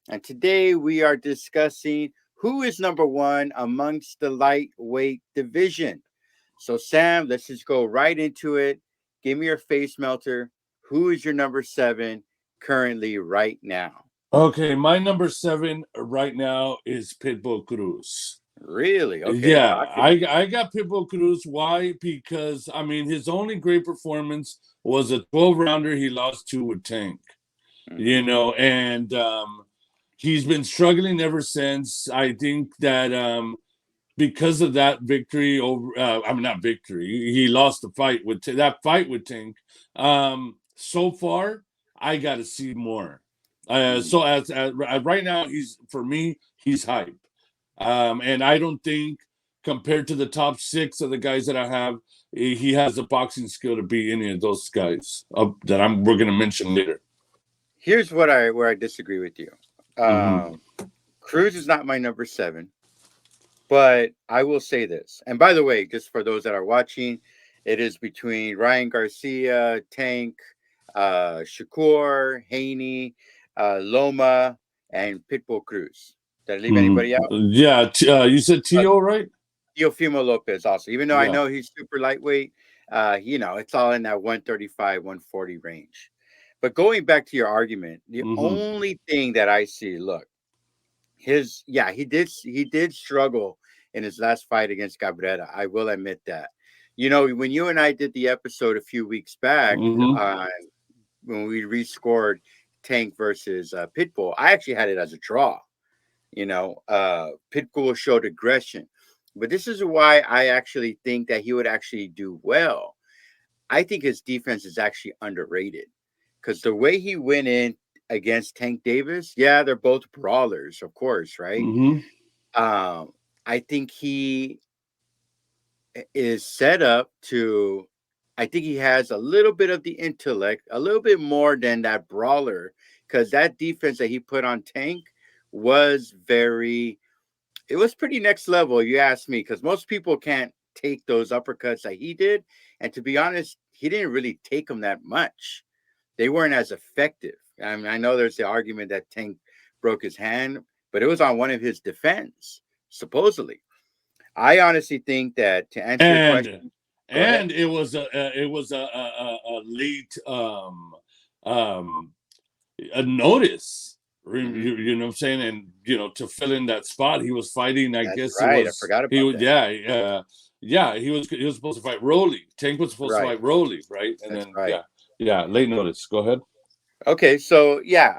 And today we are discussing who is number one amongst the lightweight division. So, Sam, let's just go right into it. Give me your face melter. Who is your number seven currently right now? Okay, my number seven right now is Pitbull Cruz. Really? Okay, Yeah, talk to me. I got Pitbull Cruz. Why? Because I mean, his only great performance was a 12 rounder he lost to with Tank. Hmm. And he's been struggling ever since. I think that because of that victory over, I mean, not victory, he lost the fight with that fight with Tank. So far, I got to see more. So as right now, he's for me, he's hype. And I don't think compared to the top six of the guys that I have, he has the boxing skill to beat any of those guys that we're gonna mention later. Here's what I where I disagree with you. Mm-hmm. Um, Cruz is not my number seven, but I will say this. And by the way, just for those that are watching, it is between Ryan Garcia, Tank, Shakur, Haney, Loma, and Pitbull Cruz. Did I leave anybody out? Yeah, you said Uh, Tio, right? Teofimo Lopez also. Even though I Yeah. know he's super lightweight, it's all in that 135, 140 range. But going back to your argument, the Mm-hmm. only thing that I see, look, he did struggle in his last fight against Cabrera. I will admit that. When you and I did the episode a few weeks back, Mm-hmm. uh, when we rescored Tank versus Pitbull, I actually had it as a draw. Pitbull showed aggression, but this is why I actually think that he would actually do well. I think his defense is actually underrated because the way he went in against Tank Davis, yeah, they're both brawlers, of course, right? Mm-hmm. Um, I think he is set up to. I think he has a little bit of the intellect, a little bit more than that brawler, because that defense that he put on Tank was very. It was pretty next level, you ask me, because most people can't take those uppercuts that he did, and to be honest, he didn't really take them that much. They weren't as effective. I mean, I know there's the argument that Tank broke his hand, but it was on one of his defense, supposedly. I honestly think that to answer your And question, go ahead. and it was a late um a notice. Hmm. You know what I'm saying? And to fill in that spot, he was fighting. I That's guess it right. I was forgot he about was that. yeah, he was supposed to fight Rolly. Tank was supposed to Right. fight Rolly, right? And That's then right. yeah, late notice. Go ahead. Okay, so yeah,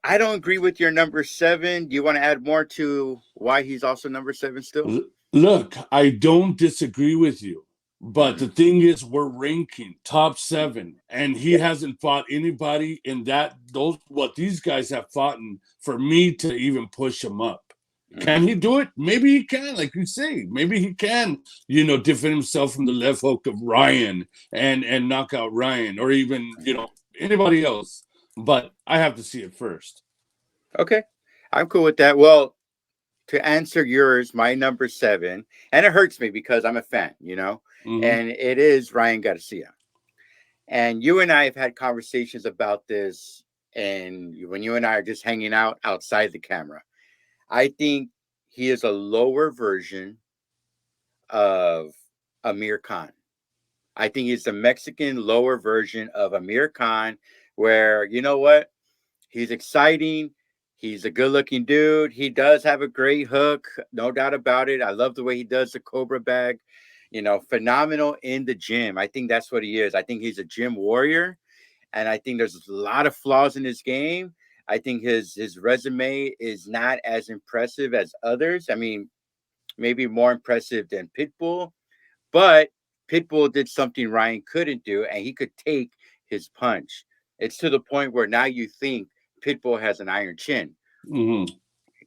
I don't agree with your number seven. Do you want to add more to why he's also number seven still? Look, I don't disagree with you, but the Hmm. thing is, we're ranking top seven, and he Yeah. hasn't fought anybody in those what these guys have fought in for me to even push him up. Can Hmm. he do it? Maybe he can, like you say. Maybe he can, defend himself from the left hook of Ryan and knock out Ryan, or even anybody else. But I have to see it first. Okay, I'm cool with that. Well, to answer yours, my number seven, and it hurts me because I'm a fan, Mm-hmm. and it is Ryan Garcia. And you and I have had conversations about this, and when you and I are just hanging out outside the camera, I think he is a lower version of Amir Khan. I think he's the Mexican lower version of Amir Khan, where you know what? He's exciting. He's a good looking dude. He does have a great hook, no doubt about it. I love the way he does the Cobra bag. Phenomenal in the gym. I think that's what he is. I think he's a gym warrior, and I think there's a lot of flaws in his game. I think his resume is not as impressive as others. I mean, maybe more impressive than Pitbull, but Pitbull did something Ryan couldn't do, and he could take his punch. It's to the point where now you think Pitbull has an iron chin. Mm-hmm.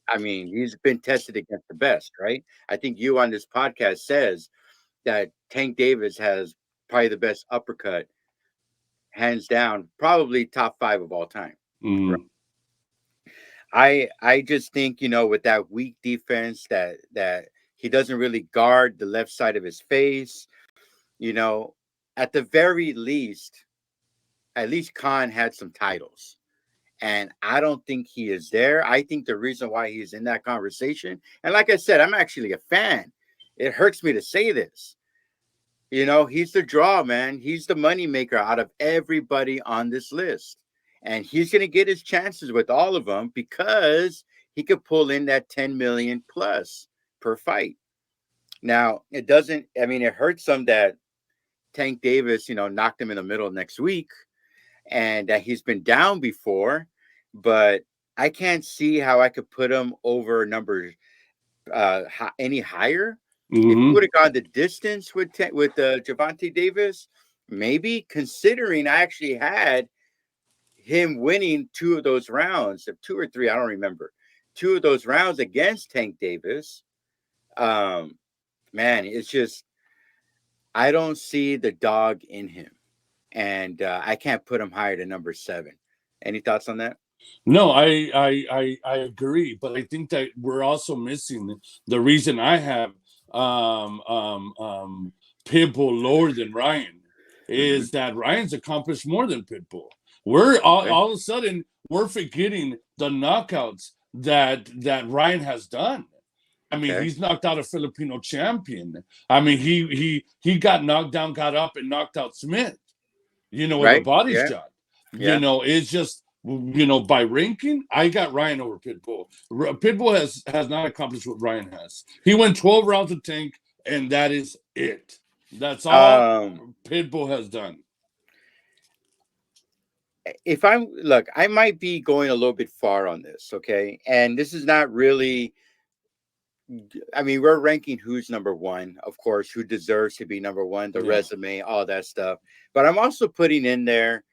I mean, he's been tested against the best, right? I think you on this podcast says that Tank Davis has probably the best uppercut, hands down, probably top five of all time. Right? Mm-hmm. I just think with that weak defense that he doesn't really guard the left side of his face. You know, at the very least, at least Khan had some titles. And I don't think he is there. I think the reason why he's in that conversation, and like I said, I'm actually a fan. It hurts me to say this. He's the draw, man. He's the money maker out of everybody on this list. And he's going to get his chances with all of them because he could pull in that 10 million plus per fight. Now, it doesn't, I mean, it hurts some that Tank Davis, knocked him in the middle next week and that he's been down before, but I can't see how I could put him over numbers any higher. If he would have gone the distance with Gervonta Davis, maybe, considering I actually had him winning 2 of those rounds, 2 or 3, I don't remember, 2 of those rounds against Tank Davis. Man, it's just, I don't see the dog in him, and I can't put him higher than number 7. Any thoughts on that? No, I agree, but I think that we're also missing the reason I have Pitbull lower than Ryan is that Ryan's accomplished more than Pitbull. We're all of a sudden we're forgetting the knockouts that Ryan has done. I mean, he's knocked out a Filipino champion. I mean, he got knocked down, got up, and knocked out Smith. With a body shot. It's just by ranking, I got Ryan over Pitbull. Pitbull has not accomplished what Ryan has. He went 12 rounds of Tank, and that is it. That's all Pitbull has done. I might be going a little bit far on this, okay? And this is not really, I mean, we're ranking who's number 1, of course, who deserves to be number 1, the resume, all that stuff. But I'm also putting in there,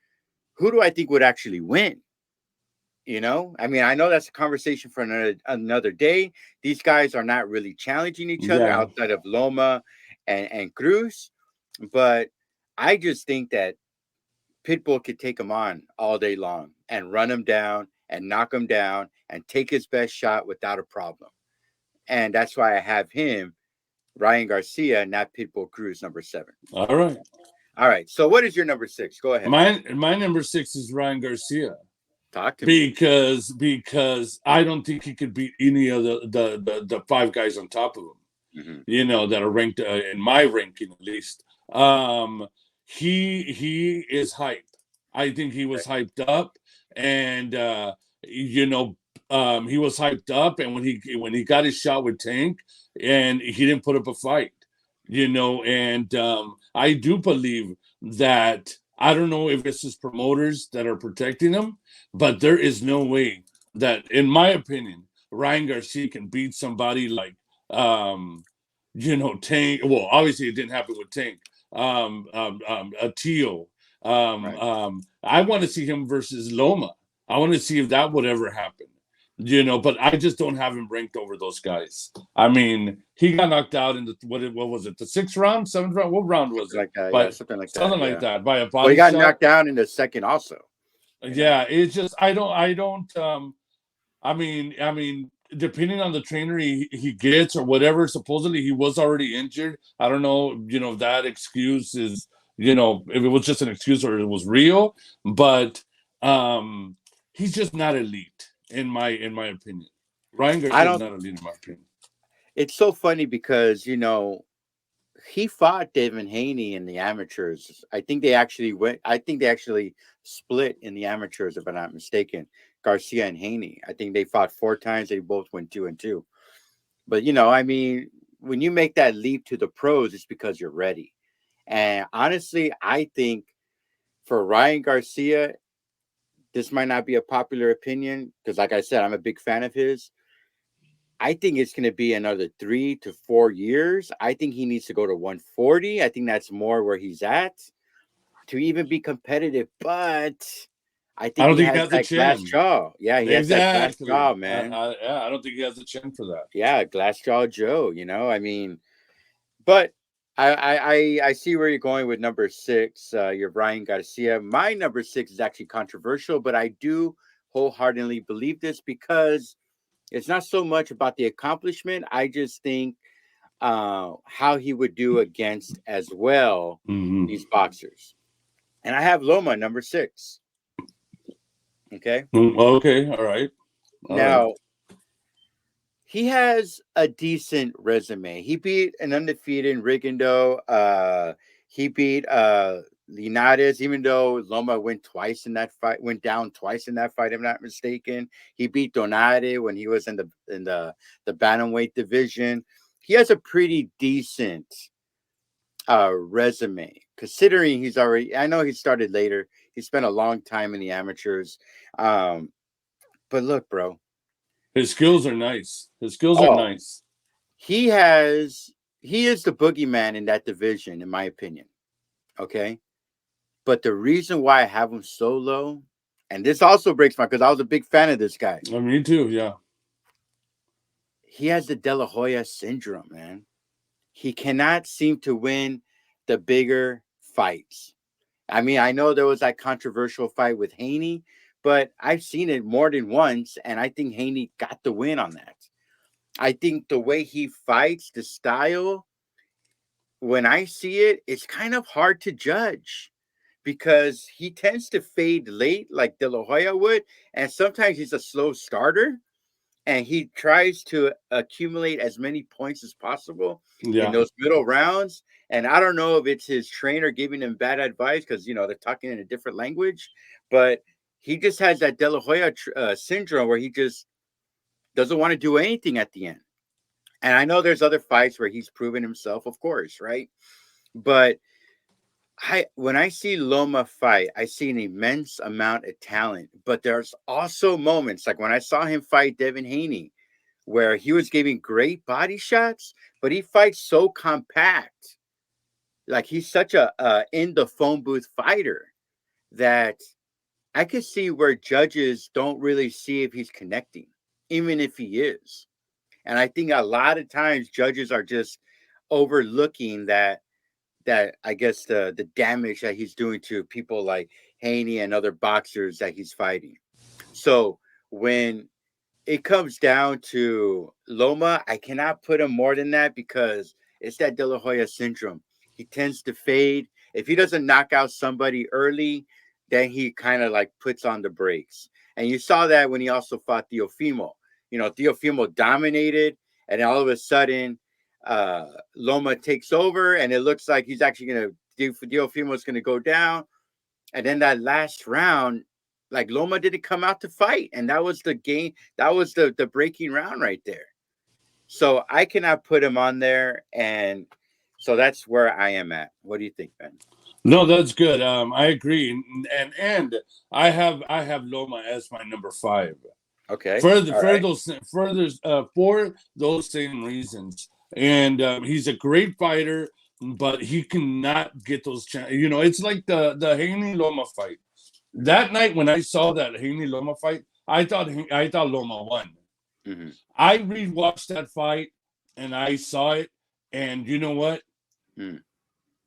who do I think would actually win? I mean, I know that's a conversation for another day. These guys are not really challenging each other outside of Loma and Cruz. But I just think that Pitbull could take him on all day long and run him down and knock him down and take his best shot without a problem. And that's why I have him, Ryan Garcia, not Pitbull Cruz, number 7. All right. So what is your number 6? Go ahead. My number 6 is Ryan Garcia. Talk to me. Because I don't think he could beat any of the 5 guys on top of him. That are ranked in my ranking at least. He is hype. I think he was hyped up, and he was hyped up. And when he got his shot with Tank, and he didn't put up a fight, and I do believe that. I don't know if it's his promoters that are protecting him, but there is no way that, in my opinion, Ryan Garcia can beat somebody like, Tank. Well, obviously it didn't happen with Tank. Tio. I want to see him versus Loma. I want to see if that would ever happen. But I just don't have him ranked over those guys. I mean, he got knocked out in the what was it? The 6th round, 7th round? What round was it? Like that, something like that. Something like that by a body. Well, he got shot. knocked down in the 2nd also. Yeah, it's just I don't. I mean, depending on the trainer he gets or whatever. Supposedly he was already injured. I don't know. If that excuse is if it was just an excuse or it was real, but he's just not elite. In my opinion, Ryan Garcia is not elite in my opinion. It's so funny because he fought Devin Haney in the amateurs. I think they actually split in the amateurs, if I'm not mistaken. Garcia and Haney. I think they fought 4 times. They both went 2-2. But I mean, when you make that leap to the pros, it's because you're ready. And honestly, I think for Ryan Garcia, this might not be a popular opinion because, like I said, I'm a big fan of his. I think it's going to be another 3 to 4 years. I think he needs to go to 140. I think that's more where he's at to even be competitive. But I think he has that glass jaw. Yeah, he has that glass jaw, man. I don't think he has the chin for that. Yeah, glass jaw Joe. I mean, but I see where you're going with number 6. You're Ryan Garcia. My number 6 is actually controversial, but I do wholeheartedly believe this because it's not so much about the accomplishment. I just think how he would do against as well these boxers. And I have Loma number 6. Okay. Okay, all right, all right. Now, he has a decent resume. He beat an undefeated Rigondo. He beat Linares, even though Loma went twice in that fight, went down twice in that fight, if I'm not mistaken. He beat Donade when he was in the bantamweight division. He has a pretty decent resume, considering he's already, I know he started later. He spent a long time in the amateurs. Um, but look, bro. His skills are nice. His skills are Oh, nice. he has he is the boogeyman in that division, in my opinion. Okay. But the reason why I have him so low, and this also breaks my, because I was a big fan of this guy. Me too. Yeah. He has the De La Hoya syndrome, man. He cannot seem to win the bigger fights. I mean, I know there was that controversial fight with Haney, but I've seen it more than once, and I think Haney got the win on that. I think the way he fights, the style, when I see it, it's kind of hard to judge because he tends to fade late like De La Hoya would, and sometimes he's a slow starter and he tries to accumulate as many points as possible in Yeah. those middle rounds. And I don't know if it's his trainer giving him bad advice because they're talking in a different language, but he just has that De La Hoya syndrome where he just doesn't want to do anything at the end. And I know there's other fights where he's proven himself, of course, right? But when I see Loma fight, I see an immense amount of talent. But there's also moments like when I saw him fight Devin Haney, where he was giving great body shots, but he fights so compact. Like he's such a in the phone booth fighter that I could see where judges don't really see if he's connecting, even if he is. And I think a lot of times judges are just overlooking that I guess the damage that he's doing to people like Haney and other boxers that he's fighting. So when it comes down to Loma, I cannot put him more than that because it's that De La Hoya syndrome. He tends to fade. If he doesn't knock out somebody early, then he kind of like puts on the brakes. And you saw that when he also fought Teofimo. Teofimo dominated, and then all of a sudden, Loma takes over, and it looks like he's actually going to, Teofimo's going to go down. And then that last round, like Loma didn't come out to fight, and that was the game. That was the breaking round right there. So I cannot put him on there, and so that's where I am at. What do you think, Ben? No, that's good. I agree, and I have Loma as my number 5. Okay, Further, all for right. those, further, for those same reasons, and he's a great fighter, but he cannot get those. It's like the Haney Loma fight. Mm-hmm. That night when I saw that Haney Loma fight, I thought Loma won. Mm-hmm. I rewatched that fight and I saw it, and you know what? Mm.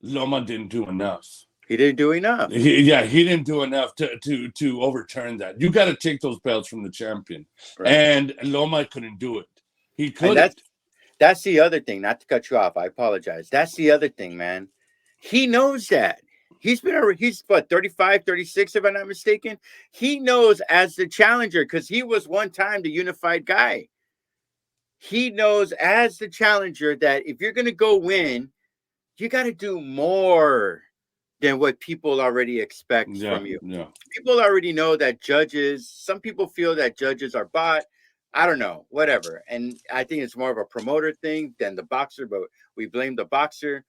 Loma didn't do enough. He didn't do enough, He didn't do enough to overturn that. You got to take those belts from the champion, right? and Loma couldn't do it. He And couldn't. that's the other thing. Not to cut you off, I apologize. That's the other thing, man. He knows that. He's what, 35, 36, if I'm not mistaken. He knows as the challenger because he was one time the unified guy. He knows as the challenger that if you're going to go win, you got to do more than what people already expect Yeah, from you. yeah, People already know that some people feel that judges are bought. I don't know, whatever. And I think it's more of a promoter thing than the boxer, but we blame the boxer.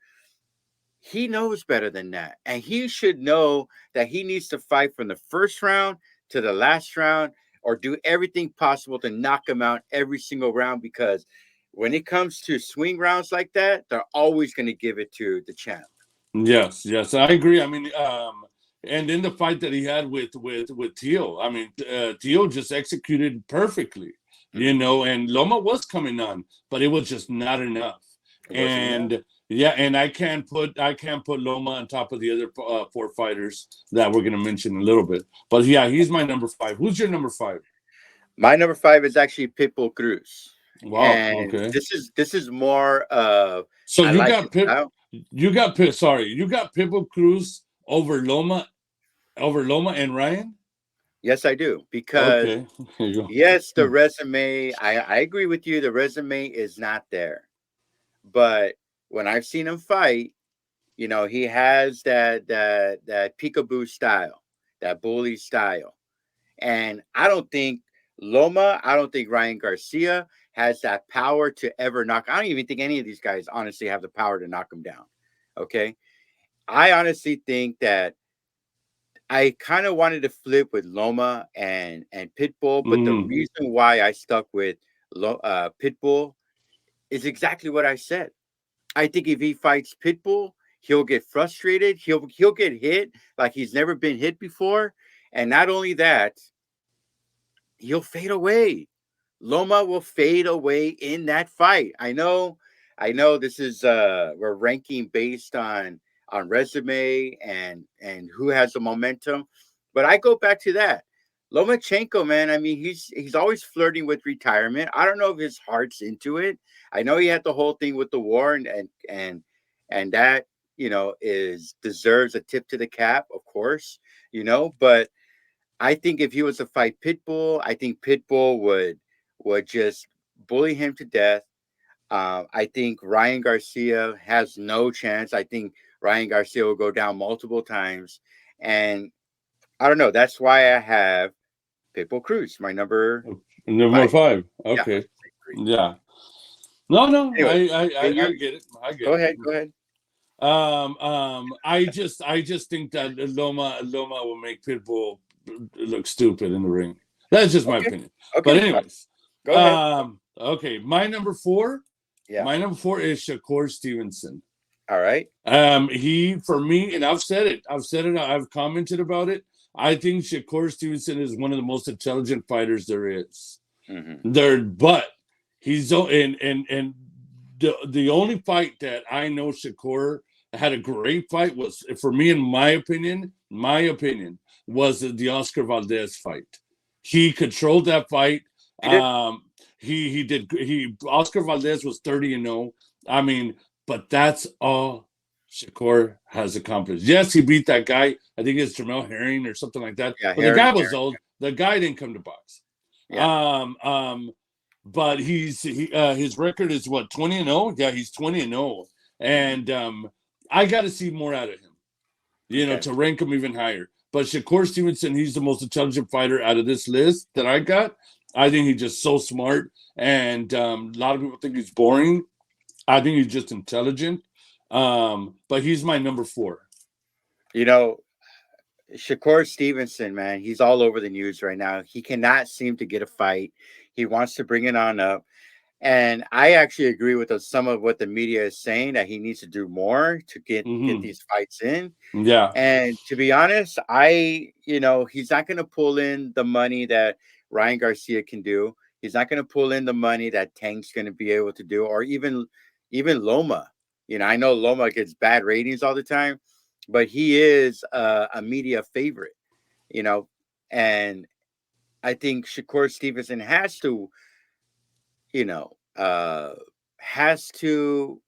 He knows better than that. And he should know that he needs to fight from the first round to the last round or do everything possible to knock him out every single round because when it comes to swing rounds like that, they're always going to give it to the champ. yes. I agree. I mean, and in the fight that he had with Teal, I mean, Teal just executed perfectly, Mm-hmm. and Loma was coming on, but it was just not enough. It wasn't enough. And yeah, and I can't put Loma on top of the other 4 fighters that we're gonna mention in a little bit. But yeah, he's my number 5. Who's your number 5? My number 5 is actually Pitbull Cruz. Wow. And Okay. this is more of So I you like got his Pip. style. You got Pitbull Cruz over Loma and Ryan. Yes, I do. Because Okay, here you yes, the go. resume, I agree with you. The resume is not there. But when I've seen him fight, he has that peekaboo style, that bully style. And I don't think Ryan Garcia has that power to ever knock. I don't even think any of these guys honestly have the power to knock him down. Okay. I honestly think that I kind of wanted to flip with Loma and Pitbull, but the Hmm. reason why I stuck with Pitbull is exactly what I said. I think if he fights Pitbull, he'll get frustrated. He'll get hit like he's never been hit before, and not only that, he'll fade away. Loma will fade away in that fight. I know this is we're ranking based on resume and who has the momentum, but I go back to that. Lomachenko, man, I mean he's always flirting with retirement. I don't know if his heart's into it. I know he had the whole thing with the war and that, is deserves a tip to the cap, of course, but I think if he was to fight Pitbull, I think Pitbull would just bully him to death. I think Ryan Garcia has no chance. I think Ryan Garcia will go down multiple times, and I don't know. That's why I have Pitbull Cruz, my number Number 5. five. Yeah, I Okay. should say 3. Yeah. No, no, Anyway, I you get it. I go get it. ahead. Go ahead. I just think that Loma will make Pitbull look stupid in the ring. That's just my Okay. opinion. But Okay. anyways, Go ahead. okay, my number four. Yeah. My number four is Shakur Stevenson. All right. He for me, and I've said it. I've commented about it. I think Shakur Stevenson is one of the most intelligent fighters there is. Mm-hmm. But he's and the only fight that I know Shakur had a great fight was, for me, in my opinion, was the Oscar Valdez fight. He controlled that fight. He did. He did. Oscar Valdez was 30-0. I mean, but that's all Shakur has accomplished. Yes, he beat that guy. I think it's Jamel Herring or something like that. Yeah. But the guy Herring. was old. The guy didn't come to box. Yeah. But his record is what, 20-0? Yeah, he's 20-0, and I got to see more out of him. Okay. To rank him even higher. But Shakur Stevenson, he's the most intelligent fighter out of this list that I got. I think he's just so smart, and a lot of people think he's boring. I think he's just intelligent. But he's my number four. You know, Shakur Stevenson, man, he's all over the news right now. He cannot seem to get a fight. He wants to bring it on up. And I actually agree with some of what the media is saying, that he needs to do more to get Mm-hmm. these fights in. Yeah. And to be honest, he's not going to pull in the money that Ryan Garcia can do. He's not going to pull in the money that Tank's going to be able to do, or even Loma. I know Loma gets bad ratings all the time, but he is a media favorite. You know, and I think Shakur Stevenson you know, uh, has to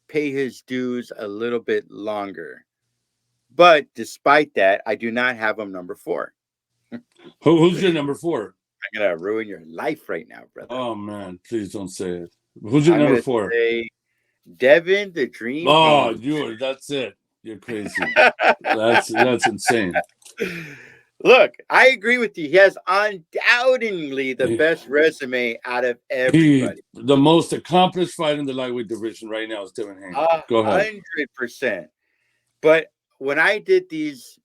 pay his dues a little bit longer. But despite that, I do not have him number 4. Who's your number four? I'm gonna ruin your life right now, brother. Oh man, please don't say it. Who's your I'm number gonna four? say Devin the Dream Oh, Haney. that's it. You're crazy. That's insane. Look, I agree with you. He has undoubtedly the best resume out of He everybody. the most accomplished fighter in the lightweight division right now is Devin Haney. Go ahead. 100%. But when I did these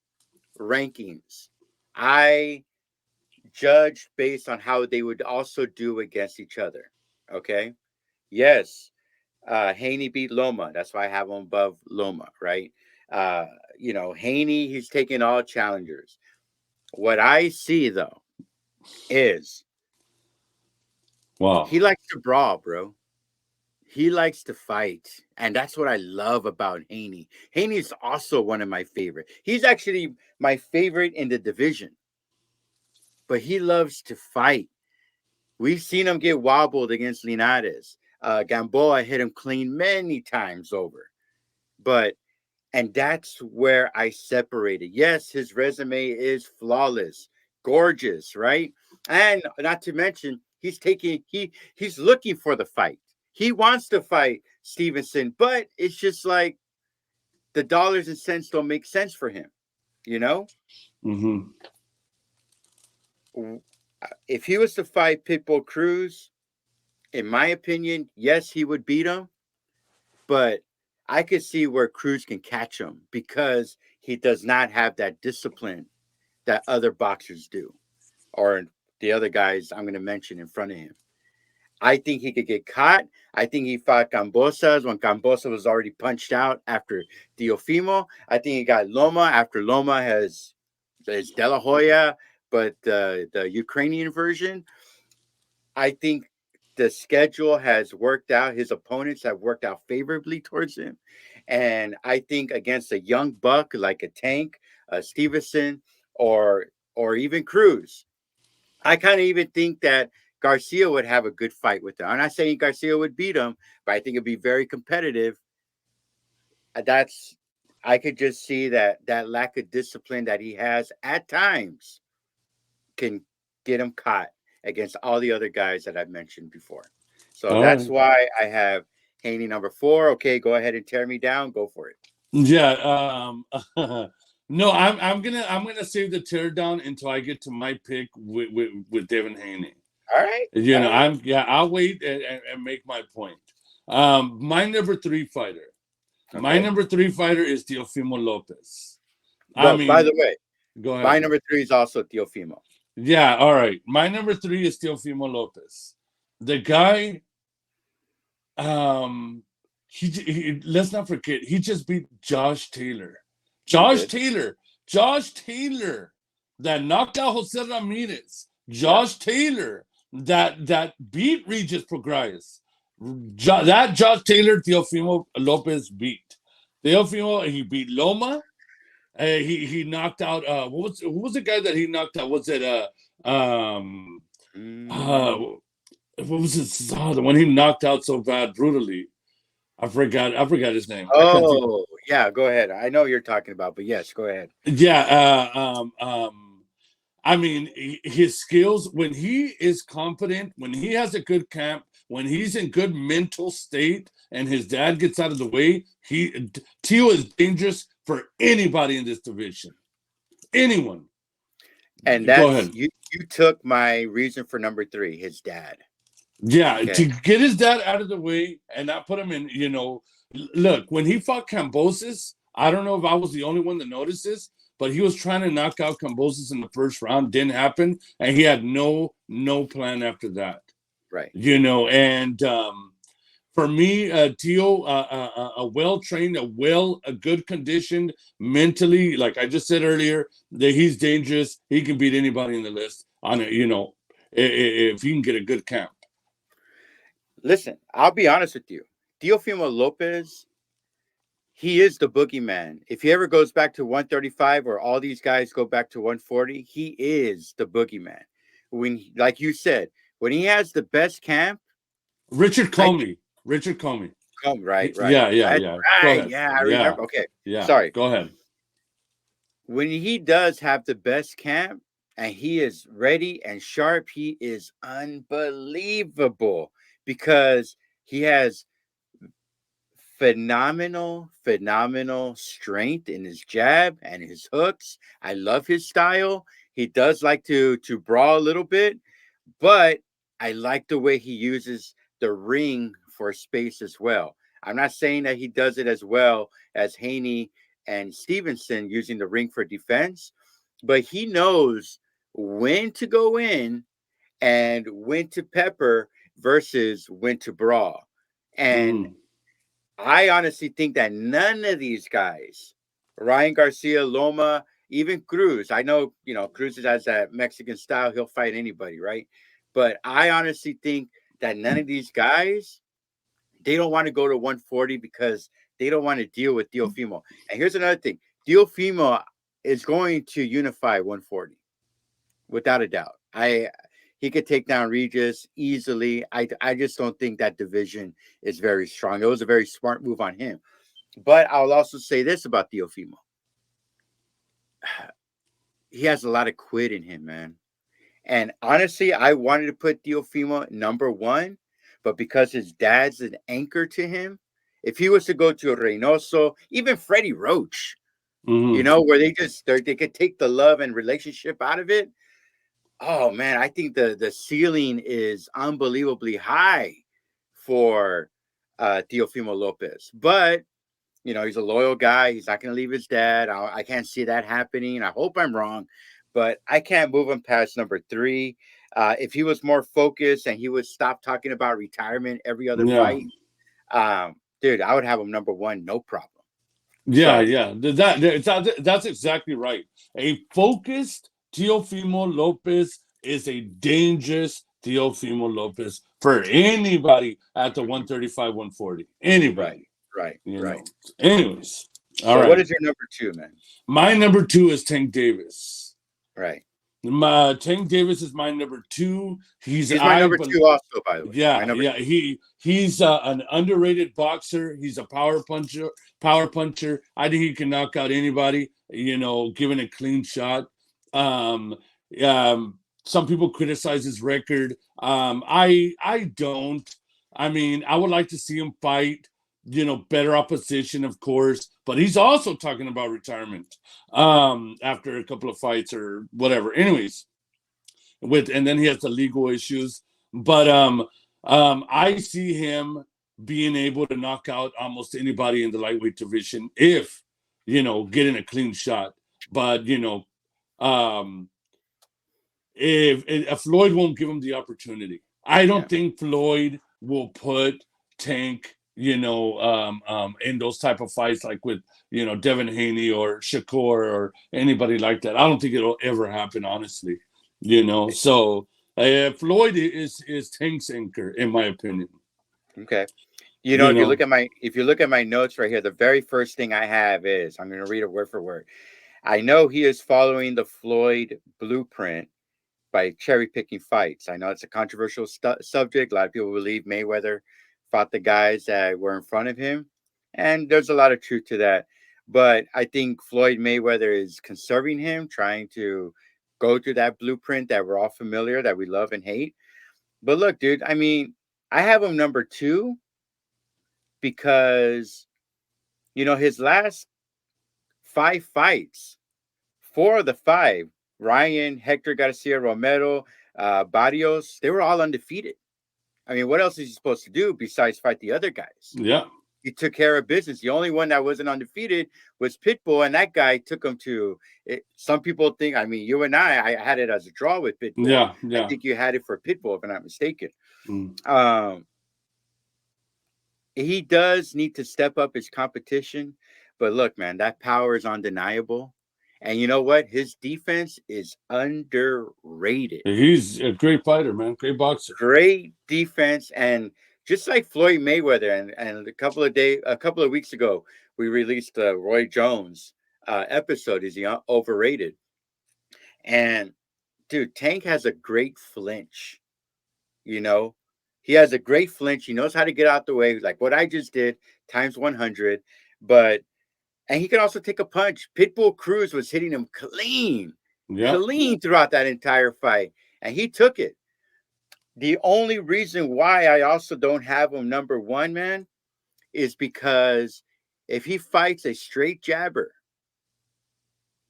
rankings, I judged based on how they would also do against each other. Okay. Yes. Haney beat Loma. That's why I have him above Loma, right? Haney, he's taking all challengers. What I see though is Wow. he likes to brawl, bro. He likes to fight. And that's what I love about Haney. Haney is also one of my favorite. He's actually my favorite in the division, but he loves to fight. We've seen him get wobbled against Linares. Gamboa hit him clean many times over. And that's where I separated. Yes, his resume is flawless. gorgeous, right? And not to mention, he's looking for the fight. He wants to fight Stevenson, but it's just like the dollars and cents don't make sense for him. You know, Mm-hmm. if he was to fight Pitbull Cruz, in my opinion, yes, he would beat him, but I could see where Cruz can catch him because he does not have that discipline that other boxers do, or the other guys I'm going to mention in front of him. I think he could get caught. I think he fought Cambosas when Cambosa was already punched out after Teofimo. I think he got Loma after Loma has De La Hoya, but the Ukrainian version. I think the schedule has worked out. His opponents have worked out favorably towards him. And I think against a young buck like a Tank, Stevenson, or even Cruz, I kind of even think that Garcia would have a good fight with him. I'm not saying Garcia would beat him, but I think it'd be very competitive. That's I could just see that lack of discipline that he has at times can get him caught against all the other guys that I've mentioned before. So All that's right. why I have Haney number 4. Okay, go ahead and tear me down. Go for it. Yeah. No, I'm gonna save the teardown until I get to my pick with Devin Haney. All right. You All know, right. I'll wait and make my point. My number 3 fighter. My Okay. number 3 fighter is Teofimo Lopez. I Well, by mean, the way, go my ahead. number 3 is also Teofimo. Yeah, all right. My number 3 is Teofimo Lopez. The guy, um, let's not forget, he just beat Josh Taylor. He Josh did. Taylor. Josh Taylor that knocked out Jose Ramirez. Yeah. Josh Taylor that beat Regis Prograis. That Josh Taylor, Teofimo Lopez beat. Teofimo, he beat Loma. He knocked out who was the guy that he knocked out? Was it uh Mm. what was it? The one he knocked out so bad brutally. I forgot his name. I can't think. Oh, yeah, go ahead. I know you're talking about, but yes, go ahead. Yeah, I mean, his skills, when he is confident, when he has a good camp, when he's in good mental state, and his dad gets out of the way, Tio is dangerous for anybody in this division. Anyone. And Go that's ahead. you took my reason for number 3, his dad. Yeah, Okay. to get his dad out of the way and not put him in, look, when he fought Cambosis, I don't know if I was the only one that noticed this, but he was trying to knock out Cambosis in the first round, didn't happen, and he had no plan after that. Right. And for me, Tio, a well-trained, a good conditioned mentally, like I just said earlier, that he's dangerous. He can beat anybody in the list on it, if he can get a good camp. Listen, I'll be honest with you. Teofimo Lopez, he is the boogeyman. If he ever goes back to 135 or all these guys go back to 140, he is the boogeyman. Like you said, when he has the best camp, Richard I think, Comey. Richard Comey. right. Yeah. That's Go right. ahead. Yeah, I Yeah. remember. Okay. Yeah. Sorry. Go ahead. When he does have the best camp and he is ready and sharp, he is unbelievable because he has phenomenal strength in his jab and his hooks. I love his style. He does like to brawl a little bit, but I like the way he uses the ring for space as well. I'm not saying that he does it as well as Haney and Stevenson using the ring for defense, but he knows when to go in and when to pepper versus when to brawl. And Mm. I honestly think that none of these guys, Ryan Garcia, Loma, even Cruz, I know, Cruz has that Mexican style. He'll fight anybody, right? But I honestly think that none of these guys, they don't want to go to 140 because they don't want to deal with Teofimo. And here's another thing. Teofimo is going to unify 140 without a doubt. He could take down Regis easily. I just don't think that division is very strong. It was a very smart move on him. But I'll also say this about Teofimo. he has a lot of quit in him, man. And honestly, I wanted to put Teofimo number one, but because his dad's an anchor to him, if he was to go to Reynoso, even Freddie Roach, you know, where they could take the love and relationship out of it. Oh man, I think the ceiling is unbelievably high for Teofimo Lopez. But you know, he's a loyal guy. He's not going to leave his dad. I can't see that happening. I hope I'm wrong, but I can't move him past number three. If he was more focused and he would stop talking about retirement every other fight, dude, I would have him number one, no problem. Yeah, yeah, that's exactly right. A focused Teofimo Lopez is a dangerous Teofimo Lopez for anybody at the 135, 140. Anybody. Right. You know. Anyways. So what is your number two, man? My number two is Tank Davis. Right. Tank Davis is my number two. He's my number two also, by the way. Yeah. He's an underrated boxer. He's a power puncher. I think he can knock out anybody, you know, given a clean shot. Some people criticize his record. I don't. I mean, I would like to see him fight, you know, better opposition, of course, but he's also talking about retirement after a couple of fights or whatever. Anyways, and then he has the legal issues. But I see him being able to knock out almost anybody in the lightweight division if, you know, getting a clean shot. But, you know, if Floyd won't give him the opportunity, I don't think Floyd will put Tank, you know, in those type of fights like with, you know, Devin Haney or Shakur or anybody like that. I don't think it'll ever happen, honestly. You know, so Floyd is Tank's anchor, in my opinion. Okay. You know, if you look at my notes right here, the very first thing I have is, I'm going to read it word for word. I know he is following the Floyd blueprint by cherry picking fights. I know it's a controversial subject. A lot of people believe Mayweather fought the guys that were in front of him, and there's a lot of truth to that. But I think Floyd Mayweather is conserving him, trying to go through that blueprint that we're all familiar, that we love and hate. But look, dude, I mean, I have him number two because, you know, his last 5 fights, 4 of the 5, Ryan, Hector Garcia, Romero, Barrios, they were all undefeated. I mean, what else is he supposed to do besides fight the other guys? Yeah. He took care of business. The only one that wasn't undefeated was Pitbull, and that guy took him to it. Some people think, I mean, you and I had it as a draw with Pitbull. Yeah. I think you had it for Pitbull, if I'm not mistaken. He does need to step up his competition. But look, man, that power is undeniable. And you know what? His defense is underrated. He's a great fighter, man. Great boxer. Great defense. And just like Floyd Mayweather, and a couple of weeks ago, we released the Roy Jones episode. Is he overrated? And dude, Tank has a great flinch. You know, he has a great flinch. He knows how to get out the way, like what I just did, times 100. And he can also take a punch. Pitbull Cruz was hitting him clean throughout that entire fight, and he took it. The only reason why I also don't have him number one, man, is because if he fights a straight jabber,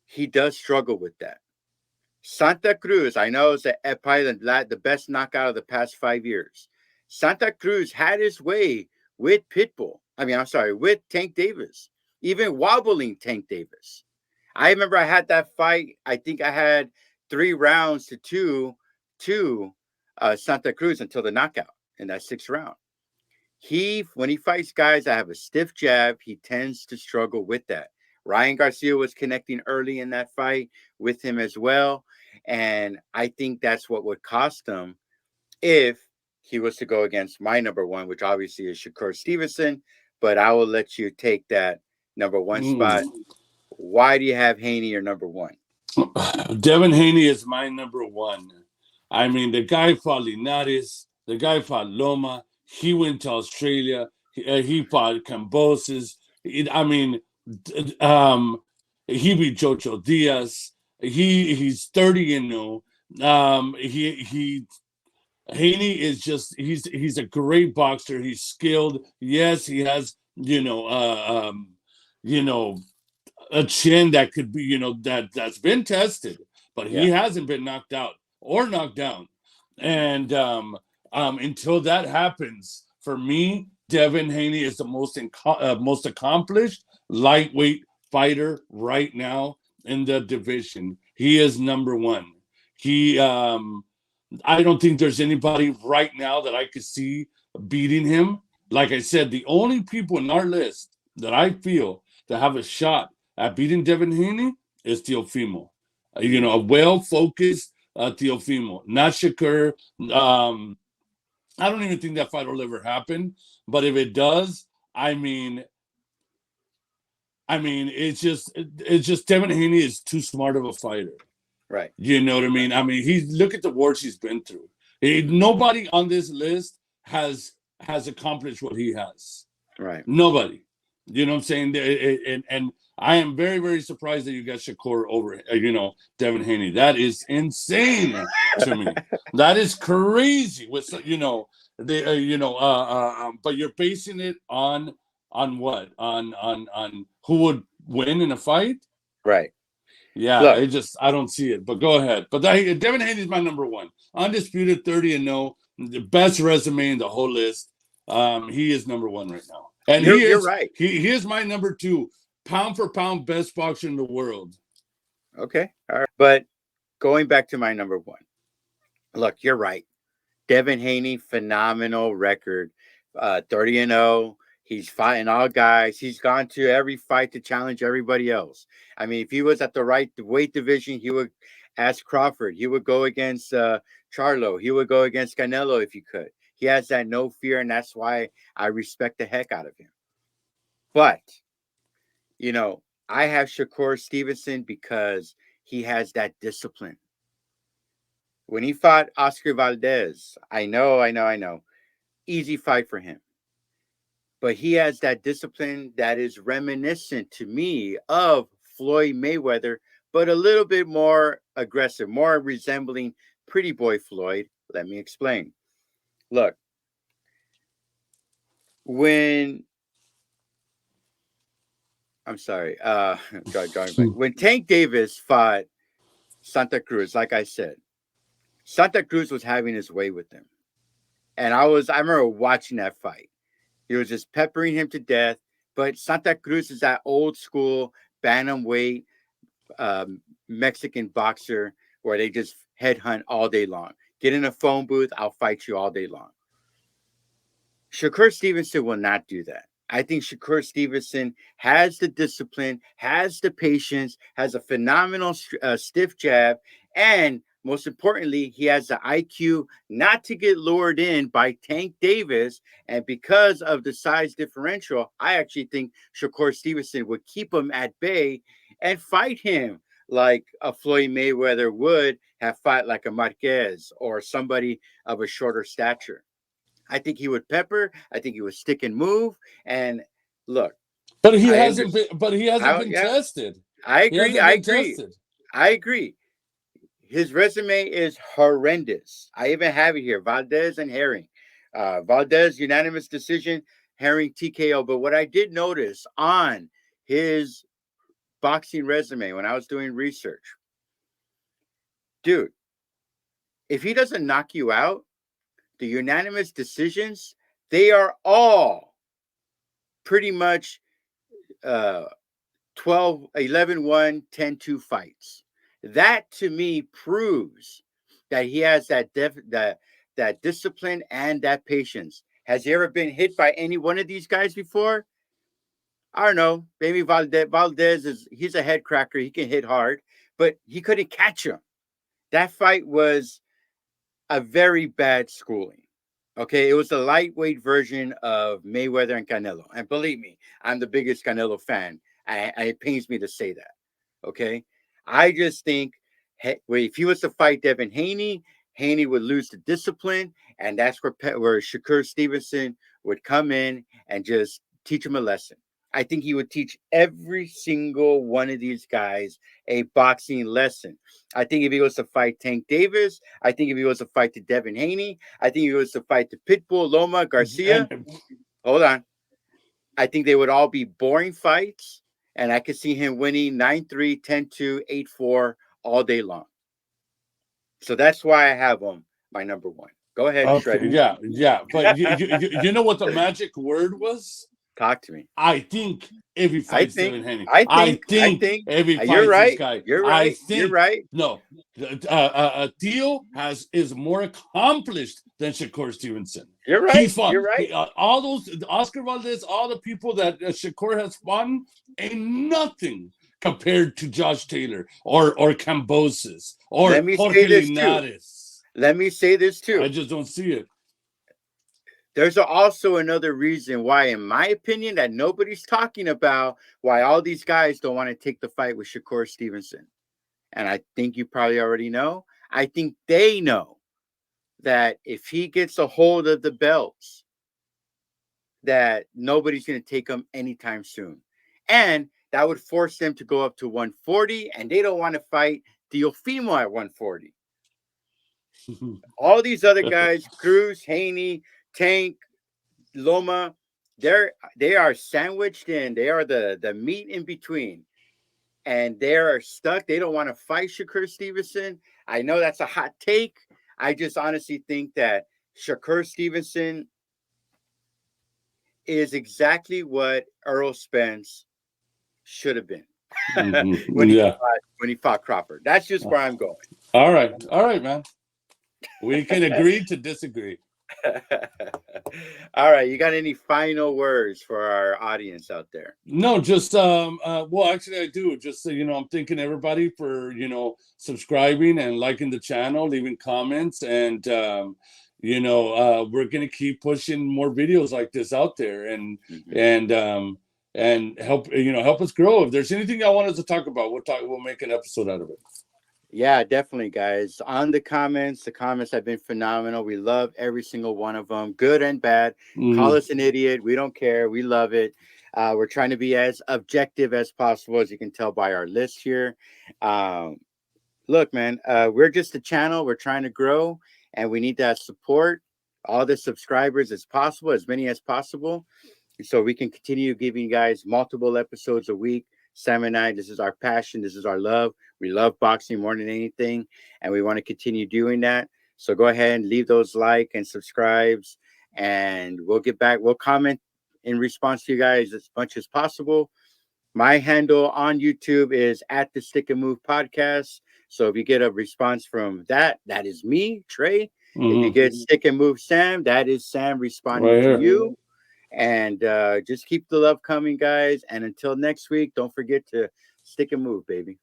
he does struggle with that. Santa Cruz, I know, is probably the best knockout of the past 5 years. Santa Cruz had his way with with Tank Davis, even wobbling Tank Davis. I remember I had that fight. I think I had 3 rounds to 2 to Santa Cruz until the knockout in that 6th round. When he fights guys that have a stiff jab, he tends to struggle with that. Ryan Garcia was connecting early in that fight with him as well. And I think that's what would cost him if he was to go against my number one, which obviously is Shakur Stevenson. But I will let you take that number one spot. Why do you have Haney your number one? Devin Haney is my number one. I mean, the guy fought Linares, the guy fought Loma. He went to Australia. He fought Cambosis. He beat Jojo Diaz. He's 30-0. He Haney is just he's a great boxer. He's skilled. Yes, he has you know a chin that could be that's been tested, but he hasn't been knocked out or knocked down. And until that happens, for me, Devin Haney is the most accomplished lightweight fighter right now in the division. He is number one. He I don't think there's anybody right now that I could see beating him. Like I said, the only people in our list that I feel that have a shot at beating Devin Haney is Teofimo. A well-focused Teofimo, not Shakur. I don't even think that fight will ever happen. But if it does, it's just Devin Haney is too smart of a fighter. Right. You know what I mean? I mean, look at the wars he's been through. Nobody on this list has accomplished what he has. Right. Nobody. You know what I'm saying? And I am very, very surprised that you got Shakur over, Devin Haney. That is insane to me. That is crazy. With but you're basing it on what? On who would win in a fight? Right. Yeah, Look, I don't see it. But go ahead. But Devin Haney is my number one. Undisputed 30-0, the best resume in the whole list. He is number one right now. And you're right. He is my number two, pound for pound best boxer in the world. Okay. All right. But going back to my number one. Look, you're right. Devin Haney, phenomenal record. 30-0. He's fighting all guys. He's gone to every fight to challenge everybody else. I mean, if he was at the right weight division, he would ask Crawford. He would go against Charlo. He would go against Canelo if he could. He has that no fear, and that's why I respect the heck out of him. But, I have Shakur Stevenson because he has that discipline. When he fought Oscar Valdez, I know. Easy fight for him. But he has that discipline that is reminiscent to me of Floyd Mayweather, but a little bit more aggressive, more resembling Pretty Boy Floyd. Let me explain. Look, when Tank Davis fought Santa Cruz, like I said, Santa Cruz was having his way with them. And I remember watching that fight. He was just peppering him to death. But Santa Cruz is that old school bantamweight Mexican boxer where they just headhunt all day long. Get in a phone booth, I'll fight you all day long. Shakur Stevenson will not do that. I think Shakur Stevenson has the discipline, has the patience, has a phenomenal stiff jab, and most importantly, he has the IQ not to get lured in by Tank Davis. And because of the size differential, I actually think Shakur Stevenson would keep him at bay and fight him like a Floyd Mayweather would have fought like a Marquez or somebody of a shorter stature. I think he would pepper. I think he would stick and move. And look, but he hasn't been tested. I agree. His resume is horrendous. I even have it here: Valdez and Herring. Valdez unanimous decision, Herring TKO. But what I did notice on his boxing resume when I was doing research, dude, if he doesn't knock you out, the unanimous decisions, they are all pretty much 12, 11-1, 10-2 fights. That to me proves that he has that discipline and that patience. Has he ever been hit by any one of these guys before? I don't know. Maybe Valdez he's a head cracker. He can hit hard, but he couldn't catch him. That fight was a very bad schooling. Okay, it was the lightweight version of Mayweather and Canelo. And believe me, I'm the biggest Canelo fan. It pains me to say that. Okay, I just think if he was to fight Devin Haney, Haney would lose the discipline, and that's where Shakur Stevenson would come in and just teach him a lesson. I think he would teach every single one of these guys a boxing lesson. I think if he was to fight Tank Davis, I think if he was to fight to Devin Haney, I think if he was to fight the Pitbull, Loma, Garcia. Hold on. I think they would all be boring fights, and I could see him winning 9-3, 10-2, 8-4 all day long. So that's why I have him my number one. Go ahead, Okay, Shredder. yeah. But you know what the magic word was? Talk to me. I think if he I fights think, Devin Haney, I I think, I think think if he you're fights this right. guy, You're I right. You're think right. no. Theo is more accomplished than Shakur Stevenson. You're right. He fought You're right. all those Oscar Valdez, all the people that Shakur has fought ain't nothing compared to Josh Taylor or Cambosis or Let me Jorge say this too. Linares. Let me say this I too. just don't see it. There's also another reason why, in my opinion, that nobody's talking about why all these guys don't want to take the fight with Shakur Stevenson. And I think you probably already know. I think they know that if he gets a hold of the belts, that nobody's going to take him anytime soon. And that would force them to go up to 140, and they don't want to fight Teofimo at 140. All these other guys, Cruz, Haney, Tank, Loma, they are sandwiched in. They are the meat in between. And they are stuck. They don't want to fight Shakur Stevenson. I know that's a hot take. I just honestly think that Shakur Stevenson is exactly what Earl Spence should have been when he fought Crawford. That's just where I'm going. All right, man. We can agree to disagree. All right, you got any final words for our audience out there? No, just well, actually, I do. Just so I'm thanking everybody for subscribing and liking the channel, leaving comments, and we're gonna keep pushing more videos like this out there, and and help us grow. If there's anything y'all want us to talk about, we'll make an episode out of it. Yeah, definitely, guys. On the comments have been phenomenal. We love every single one of them, good and bad. Call us an idiot. We don't care. We love it. We're trying to be as objective as possible, as you can tell by our list here. Look, man, we're just a channel. We're trying to grow, and we need that support. All the subscribers as possible, as many as possible, so we can continue giving you guys multiple episodes a week. Sam and I, this is our passion. This is our love. We love boxing more than anything, and we want to continue doing that. So go ahead and leave those like and subscribes, and we'll get back. We'll comment in response to you guys as much as possible. My handle on YouTube is at the Stick and Move Podcast. So if you get a response from that is me, Trey. If you get Stick and Move Sam, that is Sam responding to you. And just keep the love coming, guys. And until next week, don't forget to stick and move, baby.